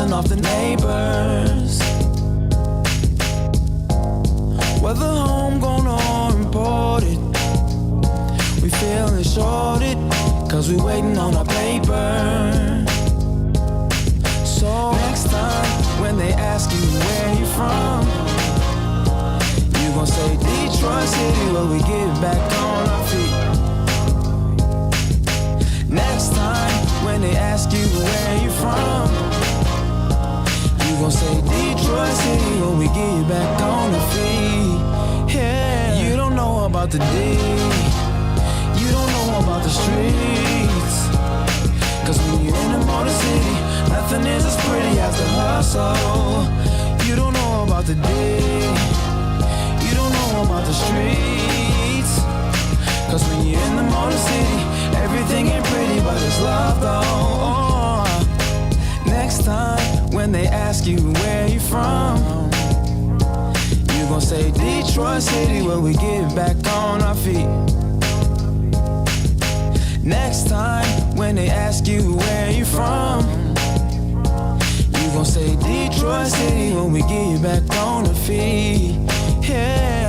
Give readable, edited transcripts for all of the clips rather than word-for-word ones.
living off the neighbors. Whether homegrown or imported, we feeling shorted, cause we waiting on our paper. So next time when they ask you where you from, you gon' say Detroit City, where we get back on our feet. Next time when they ask you where you from, you gon' say Detroit City, where we get back on our feet. Yeah, you don't know about the D, you don't know about the streets, cause when you're in the Motor City, nothing is as pretty as the hustle. You don't know about the D, you don't know about the streets, cause when you're in the Motor City, everything ain't pretty but it's love though. Next time when they ask you where you from, you gon' say Detroit City, where we get back on our feet. Next time when they ask you where you from, you gon' say Detroit City, when we get back on our feet. Yeah.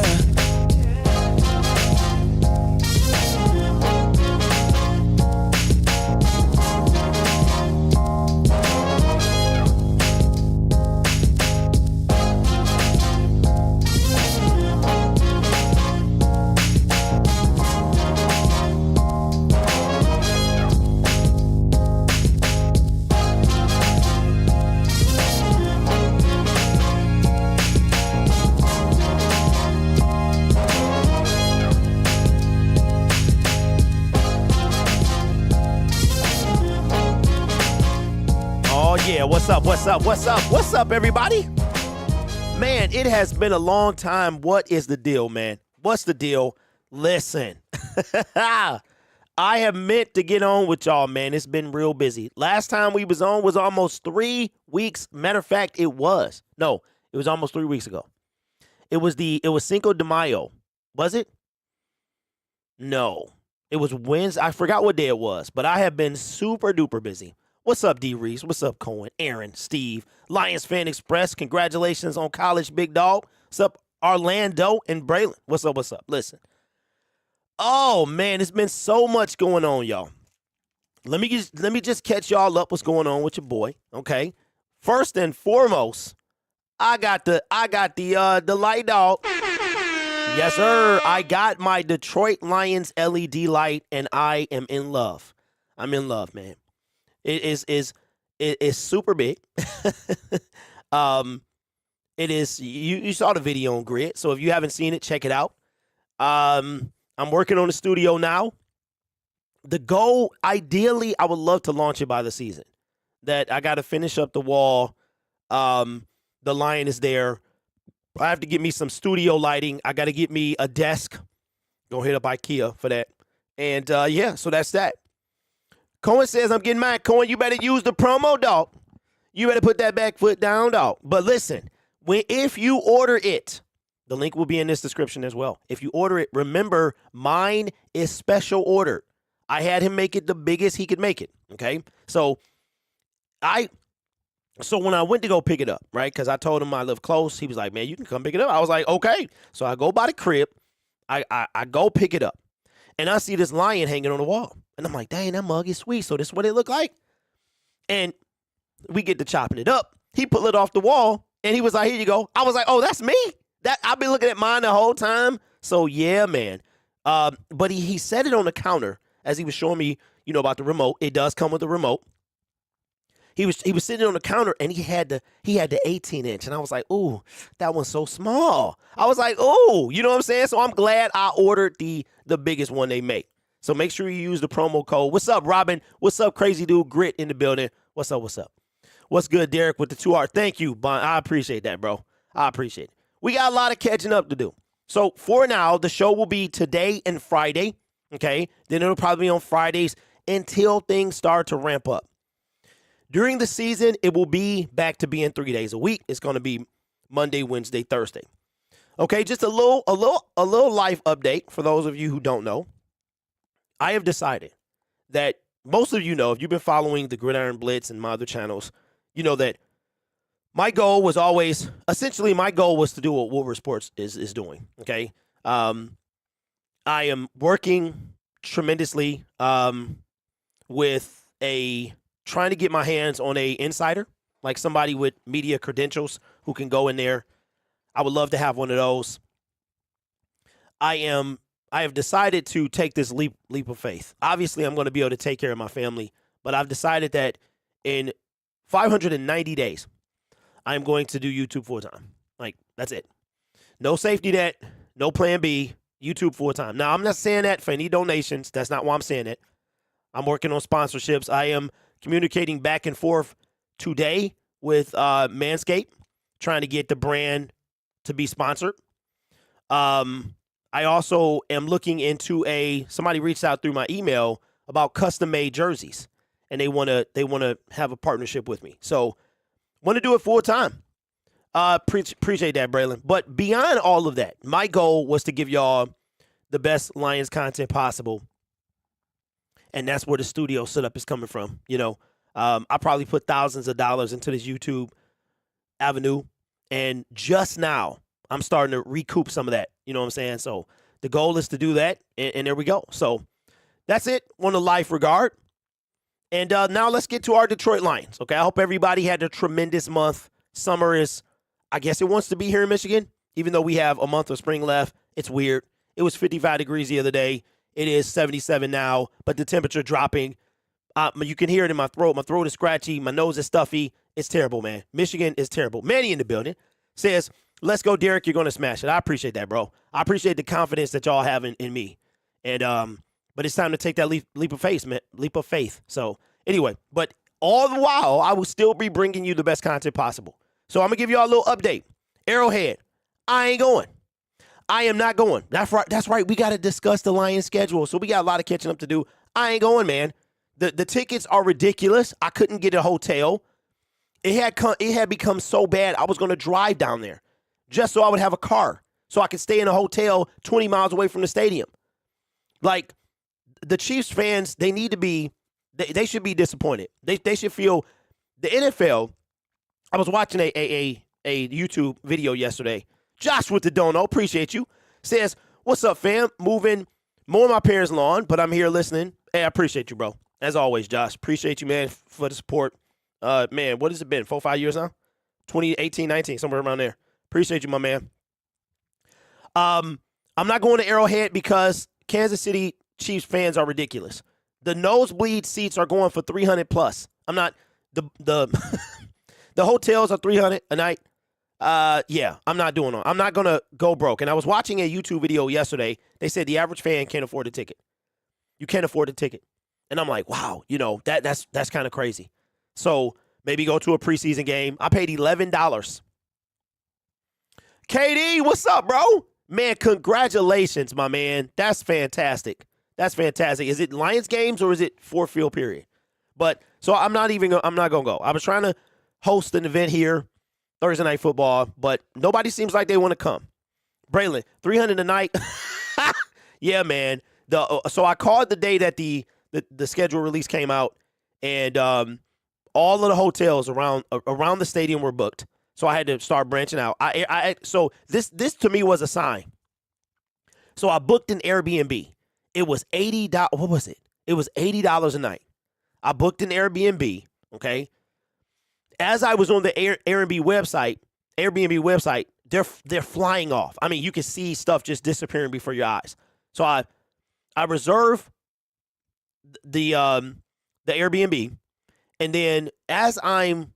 Yeah, what's up, everybody? Man, it has been a long time. What is the deal, man? What's the deal? Listen, I have meant to get on with y'all, man. It's been real busy. Last time we was on was almost 3 weeks. Matter of fact, it was almost 3 weeks ago. It was Cinco de Mayo. Was it? No, it was Wednesday. I forgot what day it was, but I have been super duper busy. What's up, D. Reese? What's up, Cohen, Aaron, Steve, Lions Fan Express? Congratulations on college, big dog. What's up, Orlando and Braylon? What's up? Listen. Oh, man, it's been so much going on, y'all. Let me just catch y'all up what's going on with your boy, okay? First and foremost, I got the light dog. Yes, sir. I got my Detroit Lions LED light, and I am in love. I'm in love, man. It is super big. It is, you saw the video on Grid, so if you haven't seen it, check it out. I'm working on the studio now. The goal, ideally, I would love to launch it by the season. That I got to finish up the wall. The lion is there. I have to get me some studio lighting. I got to get me a desk. Go hit up IKEA for that. And yeah, so that's that. Cohen says, I'm getting mine. Cohen, you better use the promo, dog. You better put that back foot down, dog. But listen, if you order it, the link will be in this description as well. If you order it, remember, mine is special ordered. I had him make it the biggest he could make it, okay? So when I went to go pick it up, right, because I told him I live close, he was like, man, you can come pick it up. I was like, okay. So I go by the crib. I go pick it up. And I see this lion hanging on the wall. And I'm like, dang, that mug is sweet. So this is what it looked like? And we get to chopping it up. He pulled it off the wall, and he was like, here you go. I was like, oh, that's me? I've been looking at mine the whole time. So, yeah, man. But he set it on the counter as he was showing me, about the remote. It does come with the remote. He was sitting on the counter, and he had the 18-inch, and I was like, ooh, that one's so small. I was like, ooh, you know what I'm saying? So I'm glad I ordered the biggest one they make. So make sure you use the promo code. What's up, Robin? What's up, Crazy Dude? Grit in the building. What's up? What's good, Derek, with the 2R? Thank you, Bon. I appreciate that, bro. I appreciate it. We got a lot of catching up to do. So for now, the show will be today and Friday, okay? Then it'll probably be on Fridays until things start to ramp up. During the season, it will be back to being 3 days a week. It's going to be Monday, Wednesday, Thursday. Okay, just a little life update for those of you who don't know. I have decided that most of you know, if you've been following the Gridiron Blitz and my other channels, you know that my goal was always, essentially my goal was to do what Woodward Sports is doing, okay? I am working tremendously with trying to get my hands on a insider, like somebody with media credentials who can go in there. I would love to have one of those. I have decided to take this leap of faith. Obviously, I'm going to be able to take care of my family, but I've decided that in 590 days, I'm going to do YouTube full time. Like, that's it. No safety net, no plan B, YouTube full time. Now, I'm not saying that for any donations. That's not why I'm saying it. I'm working on sponsorships. I am communicating back and forth today with Manscaped, trying to get the brand to be sponsored. I also am looking into somebody reached out through my email about custom-made jerseys, and they want to have a partnership with me. So, want to do it full time. Appreciate that, Braylon. But beyond all of that, my goal was to give y'all the best Lions content possible, and that's where the studio setup is coming from. You know, I probably put thousands of dollars into this YouTube avenue, and just now I'm starting to recoup some of that. You know what I'm saying? So the goal is to do that, and there we go. So that's it on the life regard. And now let's get to our Detroit Lions. Okay, I hope everybody had a tremendous month. Summer is, I guess it wants to be here in Michigan, even though we have a month of spring left. It's weird. It was 55 degrees the other day. It is 77 now, but the temperature dropping. You can hear it in my throat. My throat is scratchy. My nose is stuffy. It's terrible, man. Michigan is terrible. Manny in the building says, let's go, Derek. You're going to smash it. I appreciate that, bro. I appreciate the confidence that y'all have in me. And but it's time to take that leap of faith, man. Leap of faith. So anyway, but all the while, I will still be bringing you the best content possible. So I'm going to give y'all a little update. Arrowhead, I ain't going. I am not going. That's right. That's right. We got to discuss the Lions schedule. So we got a lot of catching up to do. I ain't going, man. The tickets are ridiculous. I couldn't get a hotel. It had become so bad, I was going to drive down there just so I would have a car so I could stay in a hotel 20 miles away from the stadium. Like, the Chiefs fans, they need to be, they should be disappointed. They should feel, the NFL, I was watching a YouTube video yesterday. Josh with the dono, appreciate you, says, what's up, fam? Mowing my parents' lawn, but I'm here listening. Hey, I appreciate you, bro. As always, Josh. Appreciate you, man, for the support. Man, what has it been? 4 or 5 years now? 2018, 19, somewhere around there. Appreciate you, my man. I'm not going to Arrowhead because Kansas City Chiefs fans are ridiculous. The nosebleed seats are going for $300 plus. I'm not the the hotels are $300 a night. Yeah, I'm not doing it. I'm not gonna go broke. And I was watching a YouTube video yesterday. They said the average fan can't afford a ticket. You can't afford a ticket. And I'm like, wow, you know, that's kind of crazy. So maybe go to a preseason game. I paid $11. KD, what's up, bro? Man, congratulations, my man. That's fantastic. That's fantastic. Is it Lions games or is it fourth field period? But so I'm not gonna go. I was trying to host an event here, Thursday Night Football, but nobody seems like they want to come. Braylon, $300 a night. Yeah, man. So I called the day that the schedule release came out, and all of the hotels around the stadium were booked. So I had to start branching out. So this to me was a sign. So I booked an Airbnb. It was $80. What was it? It was $80 a night. I booked an Airbnb. Okay. As I was on the Airbnb website, they're flying off. I mean, you can see stuff just disappearing before your eyes. So I reserve the Airbnb, and then as I'm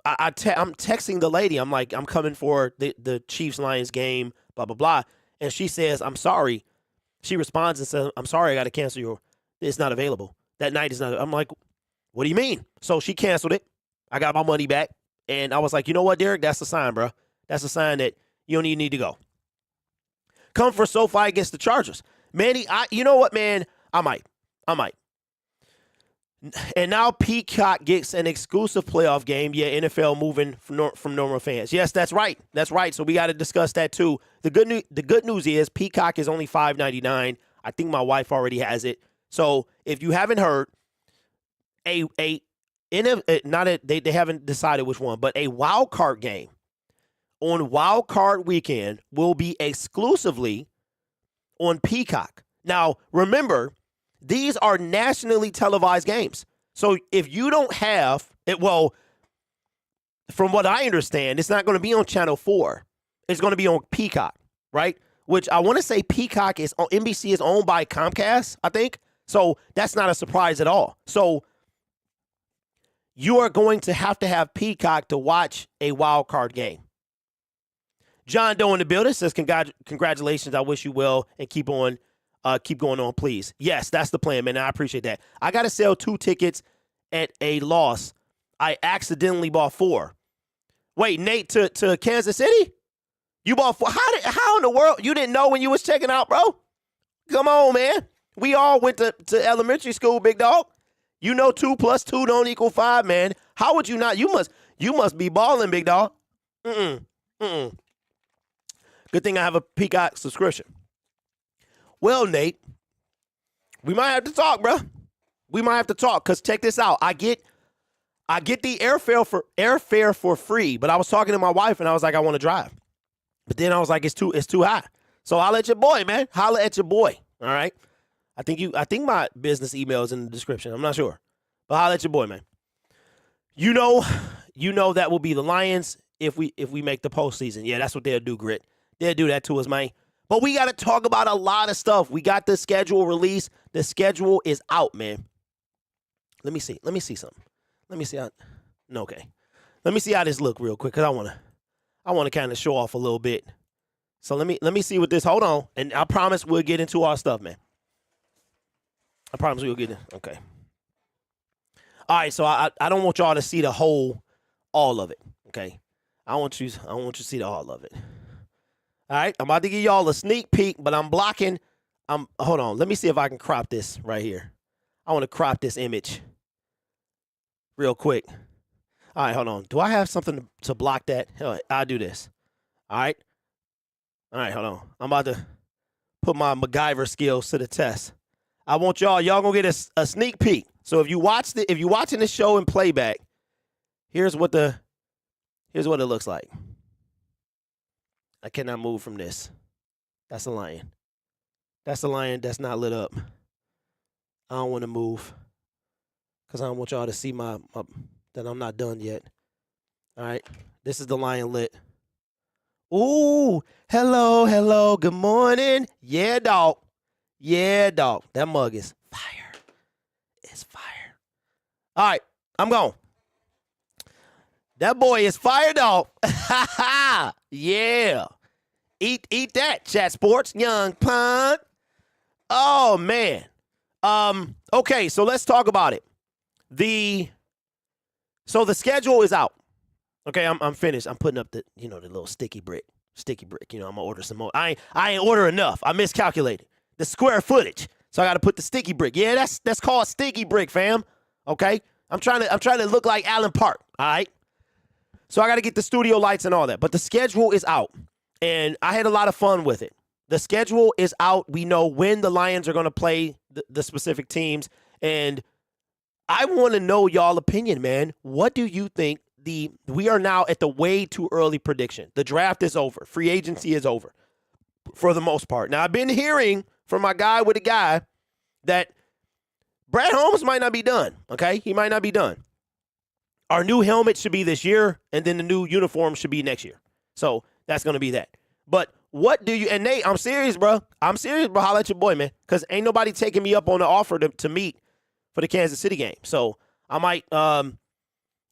texting the lady, I'm like, I'm coming for the Chiefs-Lions game, blah, blah, blah. And she says, I'm sorry. She responds and says, I'm sorry, I got to cancel it's not available. That night is not. I'm like, what do you mean? So she canceled it. I got my money back. And I was like, you know what, Derek? That's a sign, bro. That's a sign that you don't even need to go. Come for SoFi against the Chargers. Manny, you know what, man? I might. And now Peacock gets an exclusive playoff game. Yeah, NFL moving from normal fans. Yes, that's right. That's right. So we got to discuss that too. The good news is Peacock is only $5.99. I think my wife already has it. So if you haven't heard, a not a, they haven't decided which one, but a wild card game on wild card weekend will be exclusively on Peacock. Now, remember, these are nationally televised games. So if you don't have it, well, from what I understand, it's not going to be on Channel 4. It's going to be on Peacock, right? Which I want to say Peacock is NBC is owned by Comcast, I think. So that's not a surprise at all. So you are going to have Peacock to watch a wild card game. John Doe in the building says, congratulations. I wish you well and keep going on, please. Yes, that's the plan, man. I appreciate that. I got to sell 2 tickets at a loss. I accidentally bought 4. Wait, Nate, to Kansas City? You bought 4? How in the world? You didn't know when you was checking out, bro? Come on, man. We all went to elementary school, big dog. You know 2 + 2 don't equal 5, man. How would you not? You must be balling, big dog. Good thing I have a Peacock subscription. Well, Nate, we might have to talk, bro. We might have to talk, because check this out. I get the airfare for free, but I was talking to my wife, and I was like, I want to drive. But then I was like, it's too high. So holla at your boy, man. Holla at your boy. All right. I think my business email is in the description. I'm not sure. But holla at your boy, man. You know that will be the Lions if we make the postseason. Yeah, that's what they'll do, Grit. They'll do that to us, man. But we got to talk about a lot of stuff. We got the schedule released. The schedule is out, man. Let me see something. Let me see how. No, okay. Let me see how this look real quick, because I want to kind of show off a little bit. So let me see what this. Hold on, and I promise we'll get into our stuff, man. I promise we'll get in. Okay. All right. So I don't want y'all to see the whole, all of it. Okay. I want you to see the all of it. All right. I'm about to give y'all a sneak peek, but I'm blocking. Hold on. Let me see if I can crop this right here. I want to crop this image real quick. All right, hold on. Do I have something to block that? I'll do this. All right. All right, hold on. I'm about to put my MacGyver skills to the test. I want y'all gonna get a sneak peek. So if you're watching this show in playback, here's what it looks like. I cannot move from this. That's a lion. That's a lion that's not lit up. I don't want to move, because I don't want y'all to see my that I'm not done yet. All right. This is the lion lit. Ooh, hello, good morning. Yeah, dog. That mug is fire. It's fire. All right, I'm gone. That boy is fire, dog. Yeah. Eat that, Chat Sports, young punk. Oh, man. Okay, so let's talk about it. So the schedule is out. Okay, I'm finished. I'm putting up the little sticky brick. I'm gonna order some more. I ain't order enough. I miscalculated the square footage, so I got to put the sticky brick. Yeah, that's called sticky brick, fam. Okay, I'm trying to look like Allen Park. All right, so I got to get the studio lights and all that. But the schedule is out, and I had a lot of fun with it. The schedule is out. We know when the Lions are gonna play the specific teams, and I want to know y'all opinion, man. What do you think? We are now at the way too early prediction. The draft is over. Free agency is over for the most part. Now, I've been hearing from my guy with a guy that Brad Holmes might not be done, okay? He might not be done. Our new helmet should be this year, and then the new uniform should be next year. So that's going to be that. But what do you – and Nate, I'm serious, bro. Holla at your boy, man, because ain't nobody taking me up on the offer to meet for the Kansas City game. So I might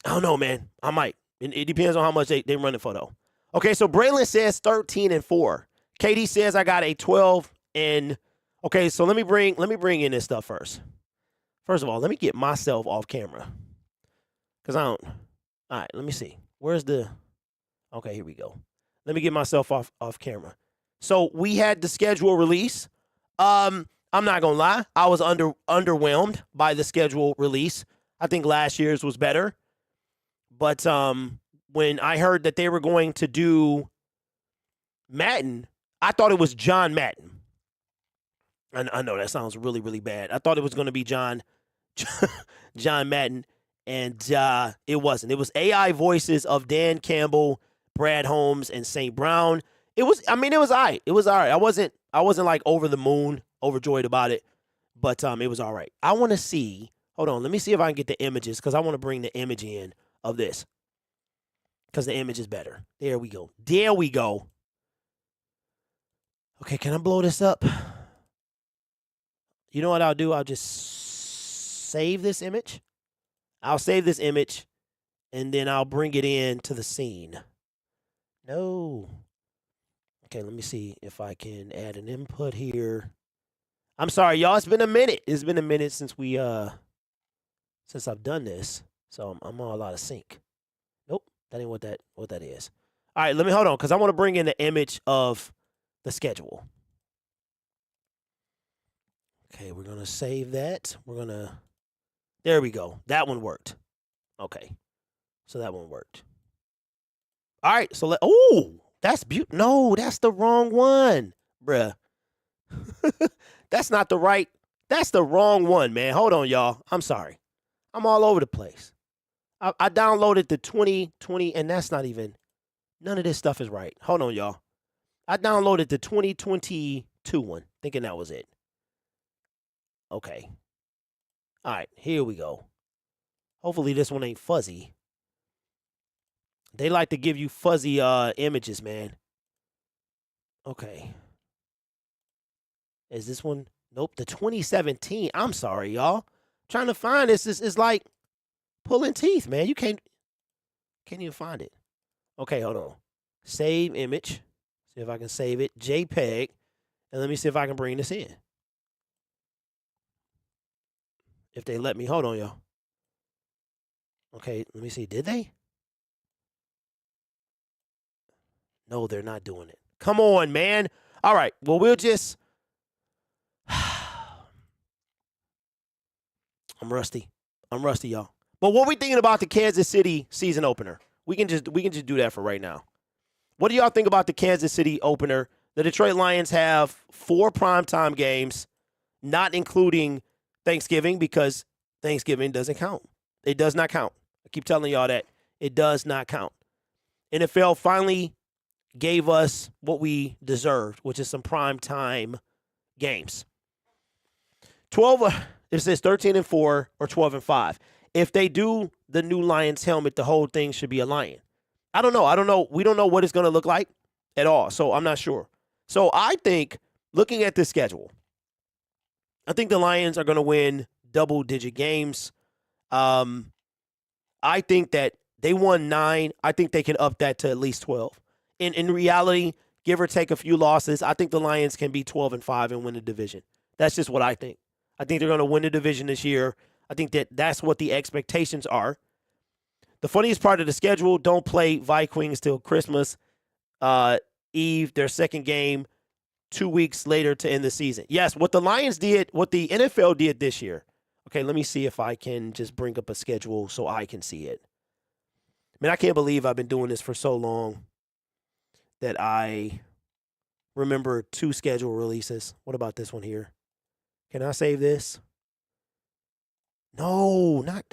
I don't know, man. I might. It depends on how much they run it for, though. Okay, so Braylon says 13-4. KD says I got a 12 and okay, so let me bring in this stuff first. First of all, let me get myself off camera. Cause I don't. All right, let me see. Where's the okay, here we go. Let me get myself off camera. So we had the schedule release. I'm not gonna lie. I was underwhelmed by the schedule release. I think last year's was better. But when I heard that they were going to do Madden, I thought it was John Madden. I know that sounds really, really bad. I thought it was going to be John Madden. And it wasn't. It was AI voices of Dan Campbell, Brad Holmes, and St. Brown. It was all right. It was all right. I wasn't like over the moon, overjoyed about it, but it was all right. I want to see. Hold on. Let me see if I can get the images because I want to bring the image in of this because the image is better. There we go. There we go. Okay, can I blow this up? You know what I'll do? I'll just save this image. I'll save this image, and then I'll bring it in to the scene. No. Okay, let me see if I can add an input here. I'm sorry, y'all. It's been a minute. It's been a minute since since I've done this, so I'm all out of sync. Nope, that ain't what that is. All right, let me hold on because I want to bring in the image of the schedule. Okay, we're gonna save that. There we go. That one worked. Okay, so that one worked. All right, so that's beautiful. No, that's the wrong one, bruh. That's not the right. That's the wrong one, man. Hold on, y'all. I'm sorry. I'm all over the place. I downloaded the 2020, and that's not even. None of this stuff is right. Hold on, y'all. I downloaded the 2022 one, thinking that was it. Okay. All right, here we go. Hopefully this one ain't fuzzy. They like to give you fuzzy images, man. Okay. Is this one? Nope, the 2017. I'm sorry, y'all. Trying to find this is like pulling teeth, man. You can't even find it. Okay, hold on. Save image. See if I can save it. JPEG. And let me see if I can bring this in. If they let me. Hold on, y'all. Okay, let me see. Did they? No, they're not doing it. Come on, man. All right. Well, we'll just. I'm rusty, y'all. But what we thinking about the Kansas City season opener? We can just do that for right now. What do y'all think about the Kansas City opener? The Detroit Lions have 4 primetime games, not including Thanksgiving because Thanksgiving doesn't count. It does not count. I keep telling y'all that. It does not count. NFL finally gave us what we deserved, which is some primetime games. It says 13-4 or 12-5. If they do the new Lions helmet, the whole thing should be a lion. I don't know. We don't know what it's going to look like at all, so I'm not sure. So I think, looking at this schedule, I think the Lions are going to win double-digit games. I think that they won 9. I think they can up that to at least 12. In reality, give or take a few losses, I think the Lions can be 12-5 and win the division. That's just what I think. I think they're going to win the division this year. I think that's what the expectations are. The funniest part of the schedule, don't play Vikings till Christmas Eve, their second game, 2 weeks later to end the season. Yes, what the Lions did, what the NFL did this year. Okay, let me see if I can just bring up a schedule so I can see it. I can't believe I've been doing this for so long that I remember 2 schedule releases. What about this one here? Can I save this? No, not.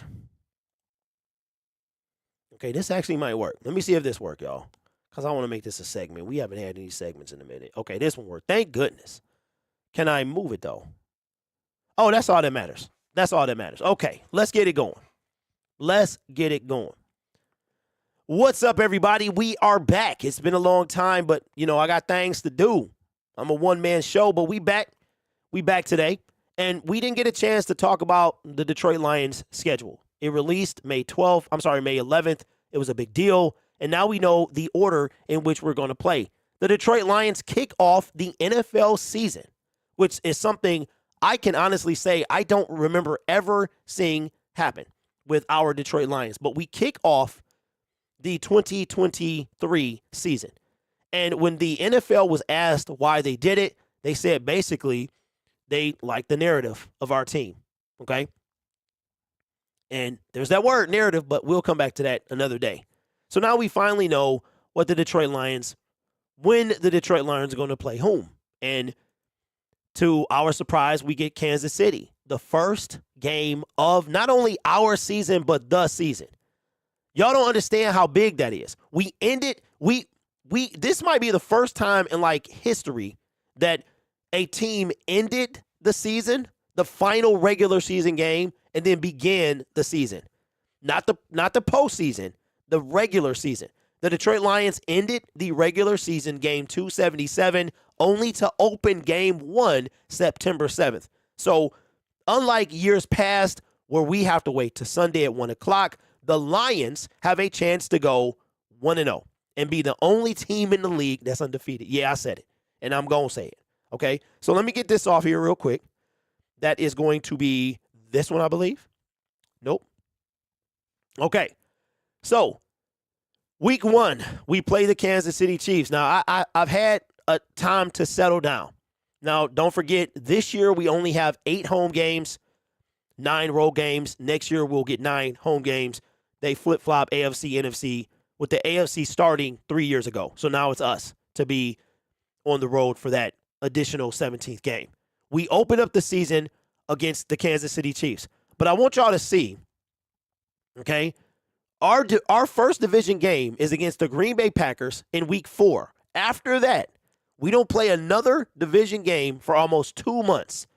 Okay, this actually might work. Let me see if this works, y'all. Because I want to make this a segment. We haven't had any segments in a minute. Okay, this one worked. Thank goodness. Can I move it, though? Oh, that's all that matters. That's all that matters. Okay, let's get it going. Let's get it going. What's up, everybody? We are back. It's been a long time, but, I got things to do. I'm a one-man show, but we back. We back today. And we didn't get a chance to talk about the Detroit Lions schedule. It released May 11th. It was a big deal. And now we know the order in which we're going to play. The Detroit Lions kick off the NFL season, which is something I can honestly say I don't remember ever seeing happen with our Detroit Lions. But we kick off the 2023 season. And when the NFL was asked why they did it, they said basically they like the narrative of our team, okay? And there's that word, narrative, but we'll come back to that another day. So now we finally know what the Detroit Lions, when the Detroit Lions are going to play whom. And to our surprise, we get Kansas City. the first game of not only our season, but the season. Y'all don't understand how big that is. This might be the first time in like history that a team ended the season, the final regular season game, and then began the season. Not the postseason, the regular season. The Detroit Lions ended the regular season game 277 only to open game 1 September 7th. So unlike years past where we have to wait to Sunday at 1 o'clock, the Lions have a chance to go 1-0 and be the only team in the league that's undefeated. Yeah, I said it, and I'm going to say it. Okay, so let me get this off here real quick. That is going to be this one, I believe. Nope. Okay, so week 1, we play the Kansas City Chiefs. Now, I've had a time to settle down. Now, don't forget, this year we only have 8 home games, 9 road games. Next year we'll get 9 home games. They flip-flop AFC, NFC, with the AFC starting 3 years ago. So now it's us to be on the road for that additional 17th game. We open up the season against the Kansas City Chiefs. But I want y'all to see, okay, our first division game is against the Green Bay Packers in week 4. After that, we don't play another division game for almost 2 months.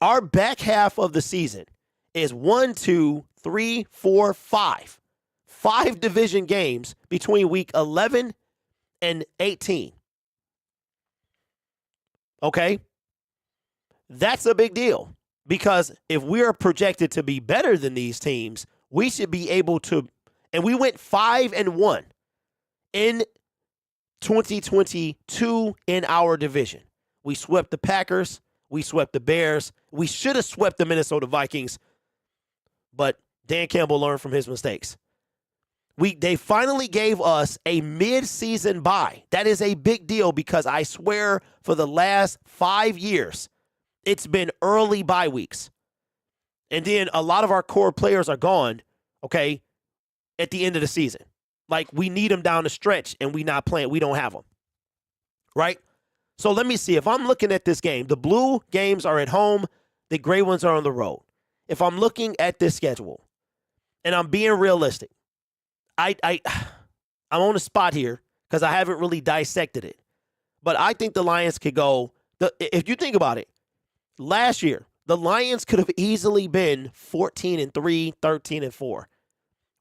Our back half of the season is 1, 2, 3, 4, 5. 5 division games between week 11 and 18. Okay? That's a big deal because if we are projected to be better than these teams, we should be able to, and we went 5-1 in 2022 in our division. We swept the Packers. We swept the Bears. We should have swept the Minnesota Vikings, but Dan Campbell learned from his mistakes. They finally gave us a mid-season bye. That is a big deal because I swear for the last 5 years, it's been early bye weeks. And then a lot of our core players are gone, okay, at the end of the season. Like, we need them down the stretch, and we not playing. We don't have them, right? So let me see. If I'm looking at this game, the blue games are at home. The gray ones are on the road. If I'm looking at this schedule, and I'm being realistic, I'm on the spot here because I haven't really dissected it. But I think the Lions could go, if you think about it, last year, the Lions could have easily been 14-3, 13-4.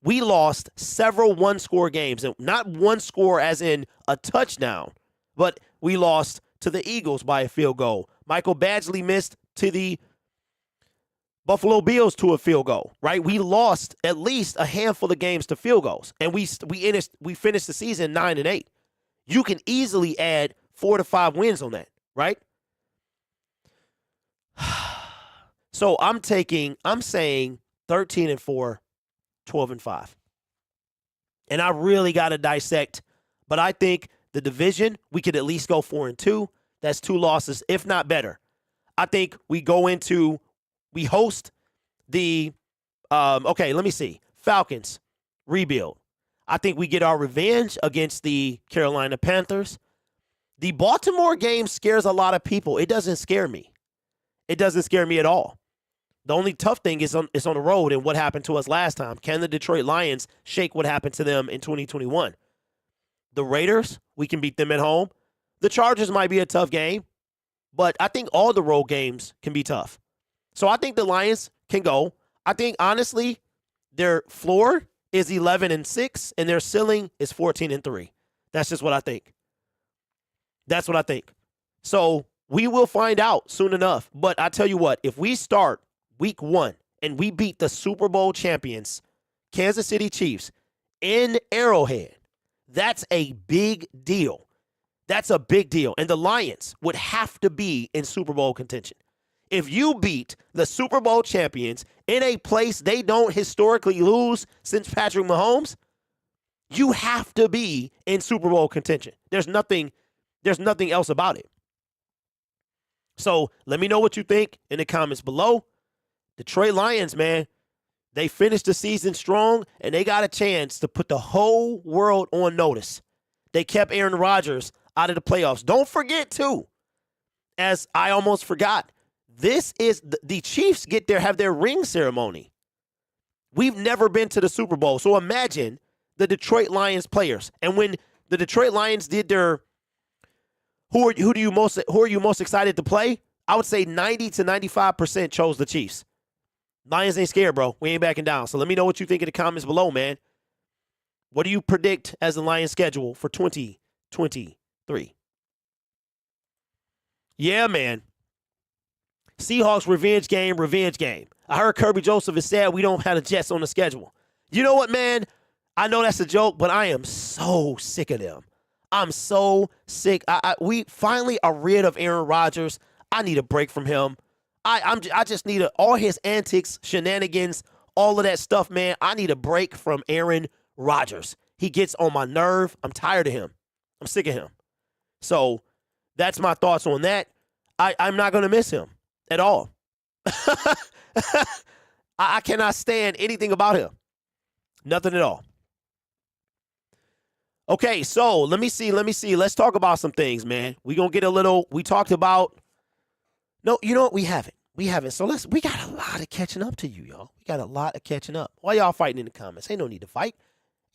We lost several one-score games, and not one score as in a touchdown, but we lost to the Eagles by a field goal. Michael Badgley missed to the Buffalo Bills to a field goal, right? We lost at least a handful of games to field goals, and we finished the season 9-8. You can easily add 4 to 5 wins on that, right? So I'm saying 13-4, 12-5. And I really got to dissect, but I think the division, we could at least go 4-2. That's 2 losses, if not better. I think we host the, let me see, Falcons, rebuild. I think we get our revenge against the Carolina Panthers. The Baltimore game scares a lot of people. It doesn't scare me. It doesn't scare me at all. The only tough thing is on the road and what happened to us last time. Can the Detroit Lions shake what happened to them in 2021? The Raiders, we can beat them at home. The Chargers might be a tough game, but I think all the road games can be tough. So I think the Lions can go. I think, honestly, their floor is 11-6, and their ceiling is 14-3. That's just what I think. That's what I think. So we will find out soon enough. But I tell you what, if we start week 1 and we beat the Super Bowl champions, Kansas City Chiefs, in Arrowhead, that's a big deal. That's a big deal. And the Lions would have to be in Super Bowl contention. If you beat the Super Bowl champions in a place they don't historically lose since Patrick Mahomes, you have to be in Super Bowl contention. There's nothing else about it. So let me know what you think in the comments below. Detroit Lions, man, they finished the season strong, and they got a chance to put the whole world on notice. They kept Aaron Rodgers out of the playoffs. Don't forget, too, as I almost forgot, This is the Chiefs have their ring ceremony. We've never been to the Super Bowl. So imagine the Detroit Lions players. And when the Detroit Lions did their who are you most excited to play? I would say 90 to 95% chose the Chiefs. Lions ain't scared, bro. We ain't backing down. So let me know what you think in the comments below, man. What do you predict as the Lions schedule for 2023? Yeah, man. Seahawks revenge game. I heard Kirby Joseph has said we don't have the Jets on the schedule. You know what, man? I know that's a joke, but I am so sick of them. I'm so sick. We finally are rid of Aaron Rodgers. I need a break from him. I just need all his antics, shenanigans, all of that stuff, man. I need a break from Aaron Rodgers. He gets on my nerve. I'm tired of him. I'm sick of him. So that's my thoughts on that. I'm not going to miss him at all. I cannot stand anything about him. Nothing at all. Okay, so let me see. Let's talk about some things, man. We talked about, no, you know what? We haven't. So we got a lot of catching up to you, y'all. We got a lot of catching up. Why y'all fighting in the comments? Ain't no need to fight.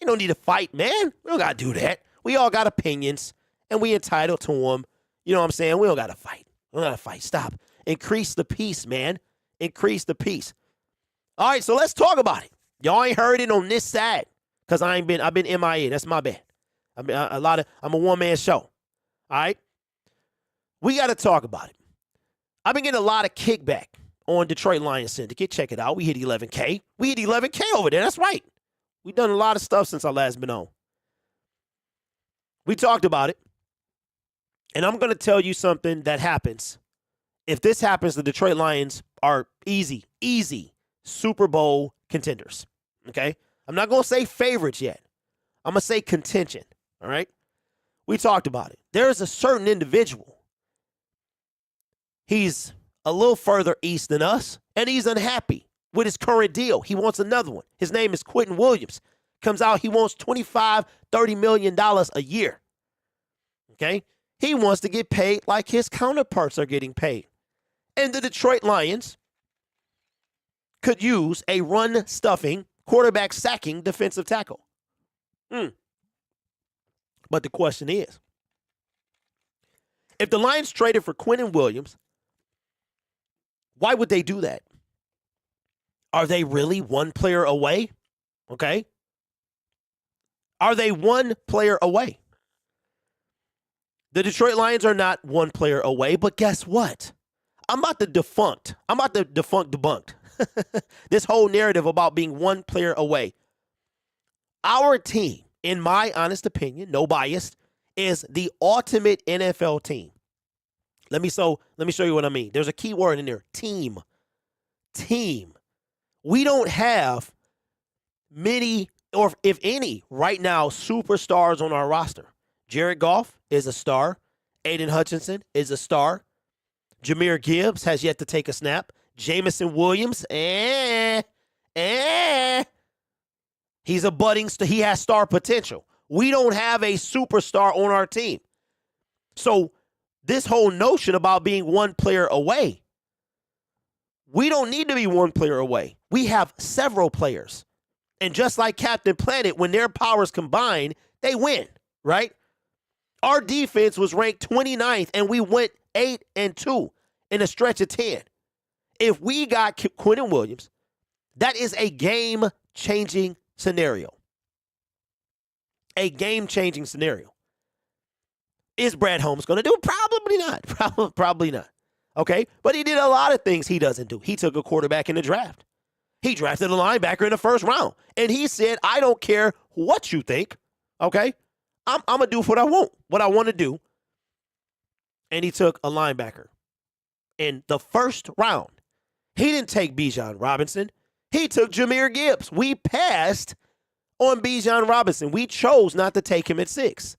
Ain't no need to fight, man. We don't got to do that. We all got opinions, and we entitled to them. You know what I'm saying? We don't got to fight. We don't got to fight. Stop. Increase the peace, man. Increase the peace. All right, so let's talk about it. Y'all ain't heard it on this side because I've been MIA. That's my bad. I'm a one-man show. All right? We got to talk about it. I've been getting a lot of kickback on Detroit Lions Syndicate. Check it out. We hit 11K. We hit 11K over there. That's right. We've done a lot of stuff since I last been on. We talked about it. And I'm going to tell you something that happens. If this happens, the Detroit Lions are easy Super Bowl contenders. Okay? I'm not going to say favorites yet. I'm going to say contention. All right? We talked about it. There's a certain individual. He's a little further east than us, and he's unhappy with his current deal. He wants another one. His name is Quinnen Williams. Comes out, he wants $25-30 million a year. Okay? He wants to get paid like his counterparts are getting paid. And the Detroit Lions could use a run-stuffing, quarterback-sacking defensive tackle. But the question is, if the Lions traded for Quinnen Williams, why would they do that? Are they really one player away? Okay. Are they one player away? The Detroit Lions are not one player away, but guess what? I'm about to debunk this whole narrative about being one player away. Our team, in my honest opinion, no bias, is the ultimate NFL team. Let me show you what I mean. There's a key word in there. Team. We don't have many, or if any, right now, superstars on our roster. Jared Goff is a star. Aiden Hutchinson is a star. Jahmyr Gibbs has yet to take a snap. Jamison Williams, he's a budding star. He has star potential. We don't have a superstar on our team. So this whole notion about being one player away, we don't need to be one player away. We have several players. And just like Captain Planet, when their powers combine, they win, right? Our defense was ranked 29th, and we went 8-2 in a stretch of 10. If we got Quinnen Williams, that is a game-changing scenario. A game-changing scenario. Is Brad Holmes going to do it? Probably not. Probably not. Okay? But he did a lot of things he doesn't do. He took a quarterback in the draft. He drafted a linebacker in the first round. And he said, I don't care what you think. Okay? I'm going to do what I want to do. And he took a linebacker in the first round. He didn't take Bijan Robinson. He took Jahmyr Gibbs. We passed on Bijan Robinson. We chose not to take him at 6.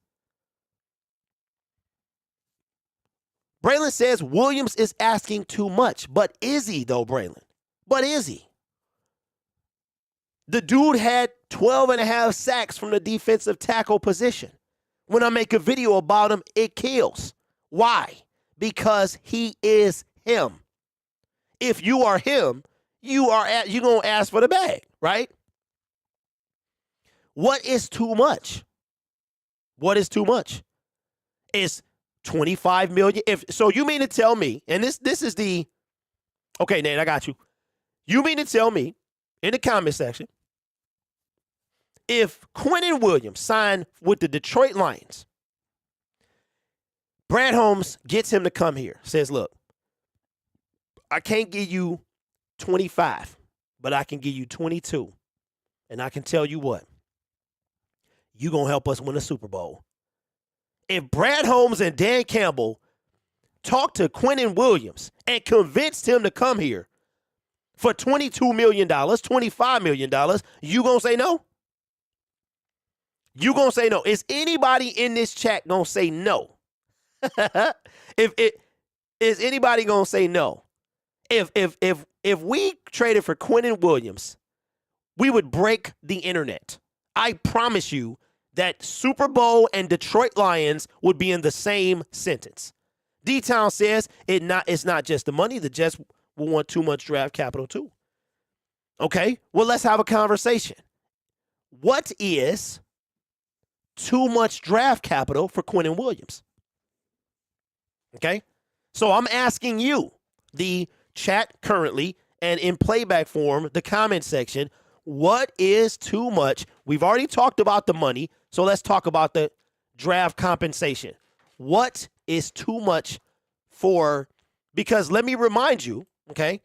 Braylon says Williams is asking too much. But is he, though, Braylon? But is he? The dude had 12.5 sacks from the defensive tackle position. When I make a video about him, it kills. Why? Because he is him. If you are him, you gonna ask for the bag, right? What is too much? What is too much? Is 25 million. If so, you mean to tell me, and this is the okay, Nate, I got you. You mean to tell me in the comment section, if Quinnen Williams signed with the Detroit Lions, Brad Holmes gets him to come here, says, look, I can't give you 25, but I can give you 22. And I can tell you what, you going to help us win a Super Bowl. If Brad Holmes and Dan Campbell talked to Quinnen Williams and convinced him to come here for $22 million, $25 million, you going to say no? You going to say no? Is anybody in this chat going to say no? Is anybody going to say no? If we traded for Quinnen Williams, we would break the internet. I promise you that Super Bowl and Detroit Lions would be in the same sentence. D-Town says it's not just the money. The Jets will want too much draft capital too. Okay, well, let's have a conversation. What is too much draft capital for Quinnen Williams? Okay, so I'm asking you, the chat currently, and in playback form, the comment section, what is too much? We've already talked about the money, so let's talk about the draft compensation. What is too much for, because let me remind you, okay,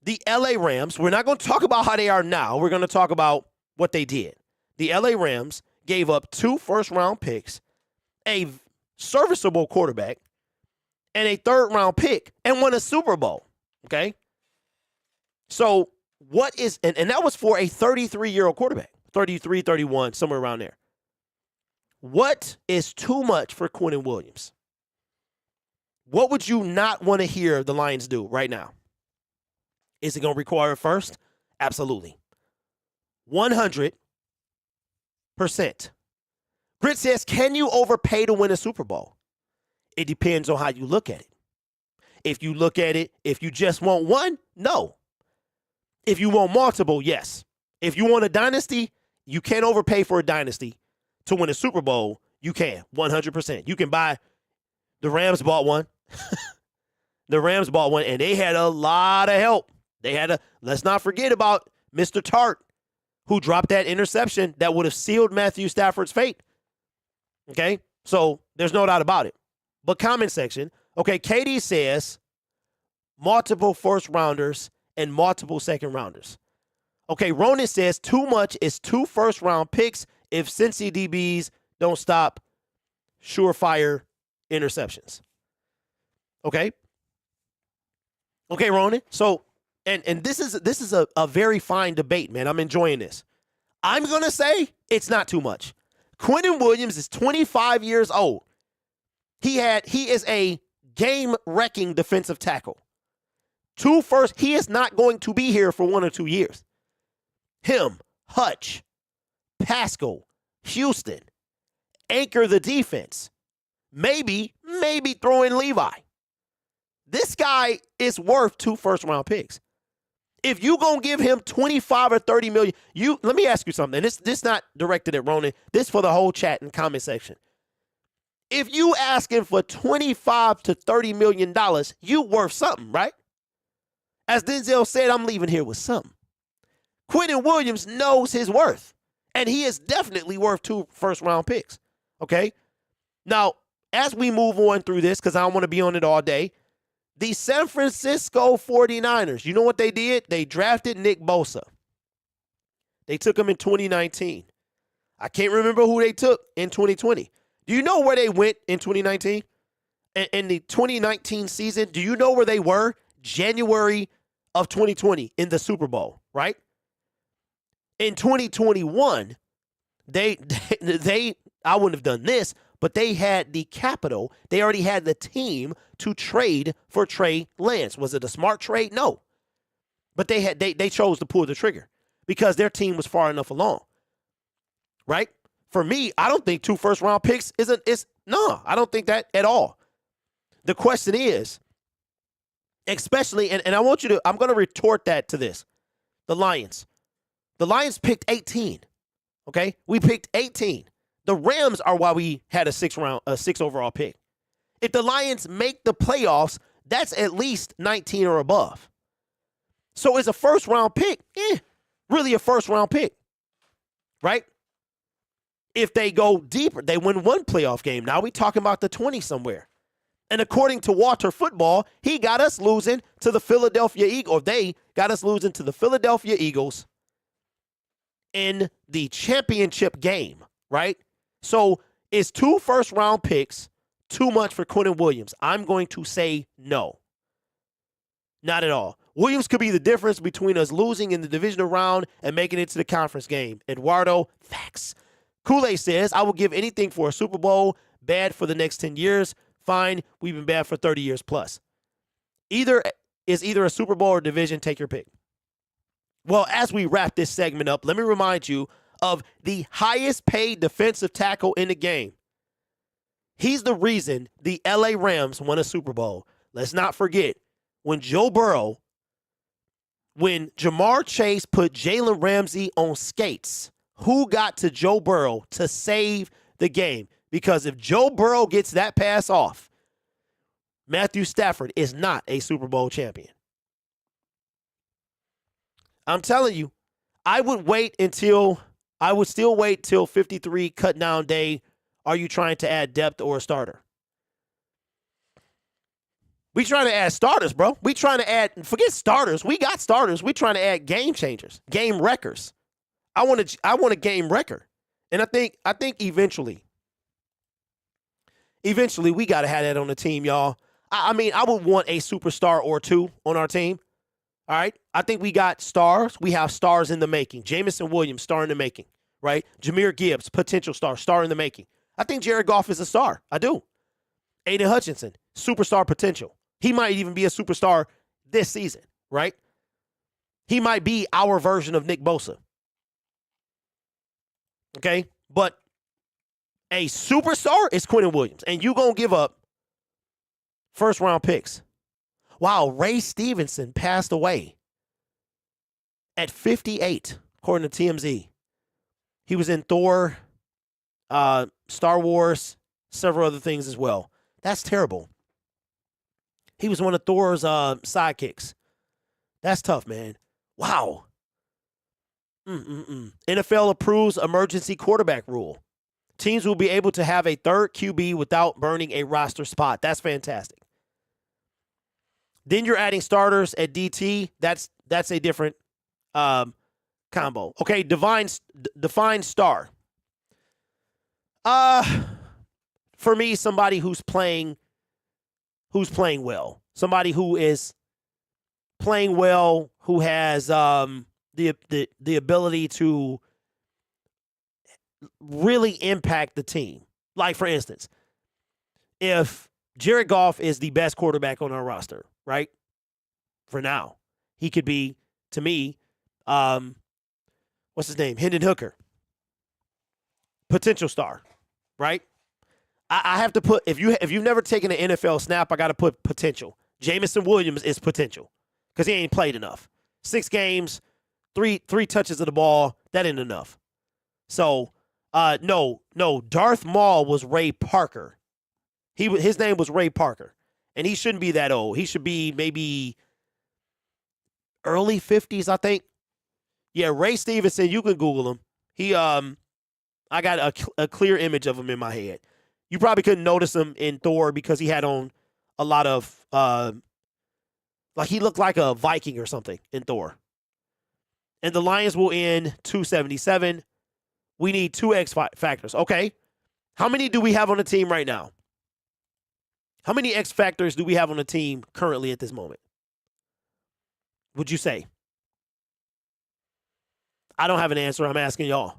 the LA Rams, we're not going to talk about how they are now. We're going to talk about what they did. The LA Rams gave up 2 first-round picks, a serviceable quarterback, and a third-round pick, and won a Super Bowl, okay? So what is, and that was for a 33-year-old quarterback, 33, 31, somewhere around there. What is too much for Quinnen Williams? What would you not want to hear the Lions do right now? Is it going to require a first? Absolutely. 100%. Grit says, can you overpay to win a Super Bowl? It depends on how you look at it. If you look at it, if you just want one, no. If you want multiple, yes. If you want a dynasty, you can't overpay for a dynasty. To win a Super Bowl, you can, 100%. You can buy, the Rams bought one. The Rams bought one, and they had a lot of help. Let's not forget about Mr. Tart, who dropped that interception that would have sealed Matthew Stafford's fate. Okay? So there's no doubt about it. But comment section, okay, Katie says multiple first rounders and multiple second rounders. Okay, Ronan says too much is 2 first-round picks if Cincy DBs don't stop surefire interceptions. Okay? Okay, Ronan. So, and this is a very fine debate, man. I'm enjoying this. I'm going to say it's not too much. Quinnen Williams is 25 years old. He is a game-wrecking defensive tackle. He is not going to be here for 1 or 2 years. Him, Hutch, Pascal, Houston, anchor the defense. Maybe throw in Levi. This guy is worth 2 first-round picks. If you gonna give him 25 or 30 million, let me ask you something. This not directed at Ronan. This for the whole chat and comment section. If you asking for 25 to 30 million dollars, you worth something, right? As Denzel said, I'm leaving here with something. Quinnen Williams knows his worth, and he is definitely worth 2 first-round picks, okay? Now, as we move on through this, because I don't want to be on it all day, the San Francisco 49ers, you know what they did? They drafted Nick Bosa. They took him in 2019. I can't remember who they took in 2020. Do you know where they went in 2019? In the 2019 season, do you know where they were? January of 2020 in the Super Bowl, right? In 2021, they I wouldn't have done this, but they had the capital. They already had the team to trade for Trey Lance. Was it a smart trade? No. But they chose to pull the trigger because their team was far enough along. Right? For me, I don't think 2 first-round picks I don't think that at all. The question is Especially, and I want you to, I'm going to retort that to this. The Lions. The Lions picked 18. Okay? We picked 18. The Rams are why we had a 6 overall pick. If the Lions make the playoffs, that's at least 19 or above. So it's a first round pick. Really a first round pick. Right? If they go deeper, they win one playoff game. Now we talking about the 20 somewhere. And according to Walter Football, he got us losing to the Philadelphia Eagles, or they got us losing to the Philadelphia Eagles in the championship game, right? So is 2 first-round picks too much for Quinnen Williams? I'm going to say no. Not at all. Williams could be the difference between us losing in the divisional round and making it to the conference game. Eduardo, facts. Kool-Aid says, I will give anything for a Super Bowl. Bad for the next 10 years. Fine, we've been bad for 30 years plus. Either a Super Bowl or division, take your pick. Well, as we wrap this segment up, let me remind you of the highest paid defensive tackle in the game. He's the reason the LA Rams won a Super Bowl. Let's not forget, when Jamar Chase put Jalen Ramsey on skates, who got to Joe Burrow to save the game? Because if Joe Burrow gets that pass off, Matthew Stafford is not a Super Bowl champion. I'm telling you, I would still wait till 53 cut down day. Are you trying to add depth or a starter? We trying to add starters, bro. We trying to add, forget starters. We got starters. We trying to add game changers, game wreckers. I want a game wrecker. And I think eventually we got to have that on the team, y'all. I mean, I would want a superstar or two on our team. All right? I think we got stars. We have stars in the making. Jameson Williams, star in the making, right? Jahmyr Gibbs, potential star in the making. I think Jared Goff is a star. I do. Aiden Hutchinson, superstar potential. He might even be a superstar this season, right? He might be our version of Nick Bosa. Okay? But a superstar is Quinnen Williams. And you going to give up first-round picks. Wow, Ray Stevenson passed away at 58, according to TMZ. He was in Thor, Star Wars, several other things as well. That's terrible. He was one of Thor's sidekicks. That's tough, man. Wow. NFL approves emergency quarterback rule. Teams will be able to have a third QB without burning a roster spot. That's fantastic. Then you're adding starters at DT. That's a different combo. Okay, define star. For me, somebody who's playing well. Somebody who is playing well, who has the ability to really impact the team. Like, for instance, if Jared Goff is the best quarterback on our roster, right? For now, he could be, to me, what's his name? Hendon Hooker. Potential star, right? I have to put, if you've never taken an NFL snap, I got to put potential. Jameson Williams is potential because he ain't played enough. 6 games, three touches of the ball, that ain't enough. So, no, Darth Maul was Ray Parker. His name was Ray Parker, and he shouldn't be that old. He should be maybe early 50s, I think. Yeah, Ray Stevenson, you can Google him. He, I got a clear image of him in my head. You probably couldn't notice him in Thor because he had on a lot of, like he looked like a Viking or something in Thor. And the Lions will end 277. We need 2 X factors. Okay. How many do we have on the team right now? How many X factors do we have on the team currently at this moment? Would you say? I don't have an answer. I'm asking y'all.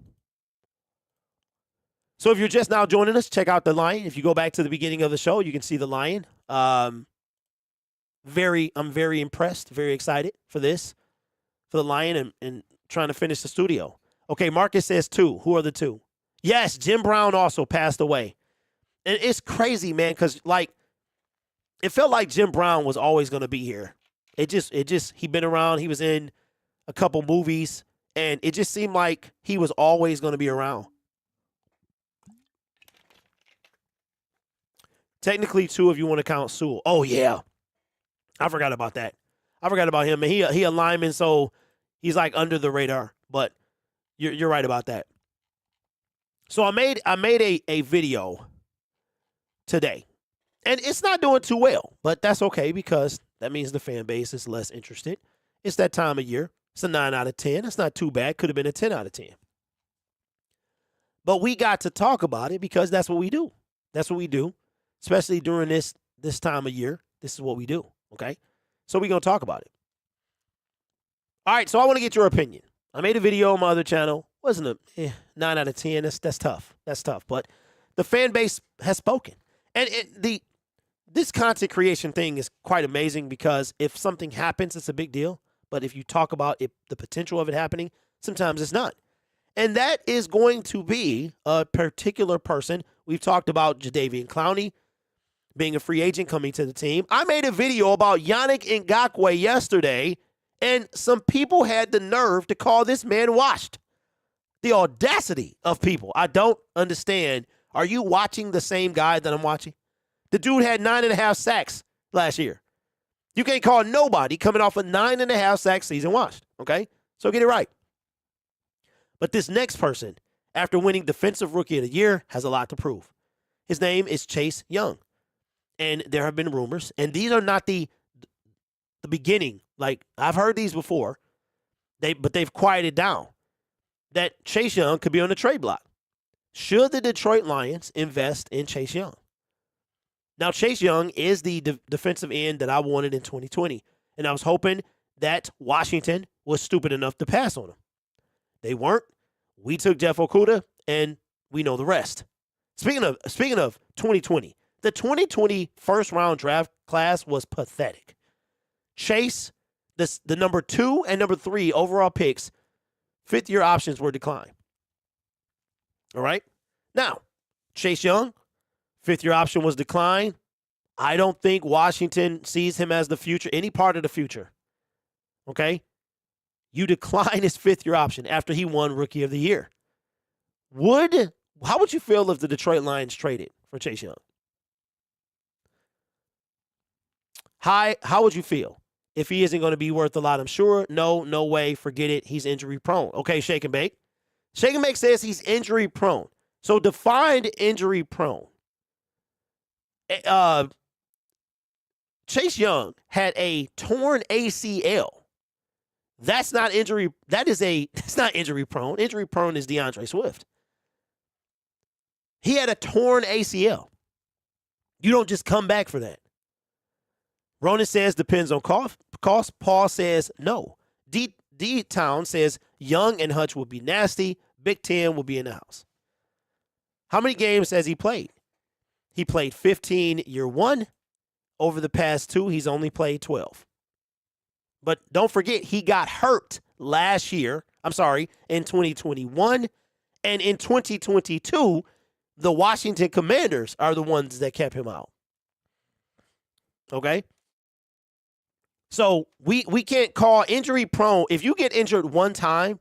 So if you're just now joining us, check out the Lion. If you go back to the beginning of the show, you can see the Lion. I'm very impressed, very excited for this, for the Lion and trying to finish the studio. Okay, Marcus says 2. Who are the 2? Yes, Jim Brown also passed away. And it's crazy, man, because, like, it felt like Jim Brown was always going to be here. He been around. He was in a couple movies, and it just seemed like he was always going to be around. Technically, two if you want to count Sewell. Oh, yeah. I forgot about that. I forgot about him. And he a lineman, so he's like under the radar. But you're right about that. So I made a video today. And it's not doing too well, but that's okay because that means the fan base is less interested. It's that time of year. It's a 9 out of 10. That's not too bad. Could have been a 10 out of 10. But we got to talk about it because that's what we do. That's what we do, especially during this time of year. This is what we do, okay? So we're going to talk about it. All right, so I want to get your opinion. I made a video on my other channel. Wasn't a 9 out of 10. That's tough. That's tough. But the fan base has spoken. And this content creation thing is quite amazing because if something happens, it's a big deal. But if you talk about it, the potential of it happening, sometimes it's not. And that is going to be a particular person. We've talked about Jadeveon Clowney being a free agent coming to the team. I made a video about Yannick Ngakoue yesterday, and some people had the nerve to call this man washed. The audacity of people. I don't understand. Are you watching the same guy that I'm watching? The dude had 9.5 sacks last year. You can't call nobody coming off a 9.5 sack season washed, okay? So get it right. But this next person, after winning Defensive Rookie of the Year, has a lot to prove. His name is Chase Young. And there have been rumors, and these are not the beginning. Like, I've heard these before, but they've quieted down, that Chase Young could be on the trade block. Should the Detroit Lions invest in Chase Young? Now, Chase Young is the defensive end that I wanted in 2020, and I was hoping that Washington was stupid enough to pass on him. They weren't. We took Jeff Okudah, and we know the rest. Speaking of 2020, the 2020 first-round draft class was pathetic. Chase, the number 2 and number 3 overall picks, fifth-year options were declined. All right? Now, Chase Young, fifth-year option was declined. I don't think Washington sees him as the future, any part of the future. Okay? You decline his fifth-year option after he won Rookie of the Year. How would you feel if the Detroit Lions traded for Chase Young? How would you feel if he isn't going to be worth a lot? I'm sure. No way. Forget it. He's injury prone. Okay, Shake and Bake. Shake and Bake says he's injury prone. So defined injury prone. Chase Young had a torn ACL. That's not injury. That's not injury prone. Injury prone is DeAndre Swift. He had a torn ACL. You don't just come back for that. Ronan says depends on cost. Paul says no. D-Town says Young and Hutch would be nasty. Big Ten will be in the house. How many games has he played? He played 15 year one. Over the past 2, he's only played 12. But don't forget, he got hurt last year. In 2021. And in 2022, the Washington Commanders are the ones that kept him out. Okay? So we can't call injury prone. If you get injured one time,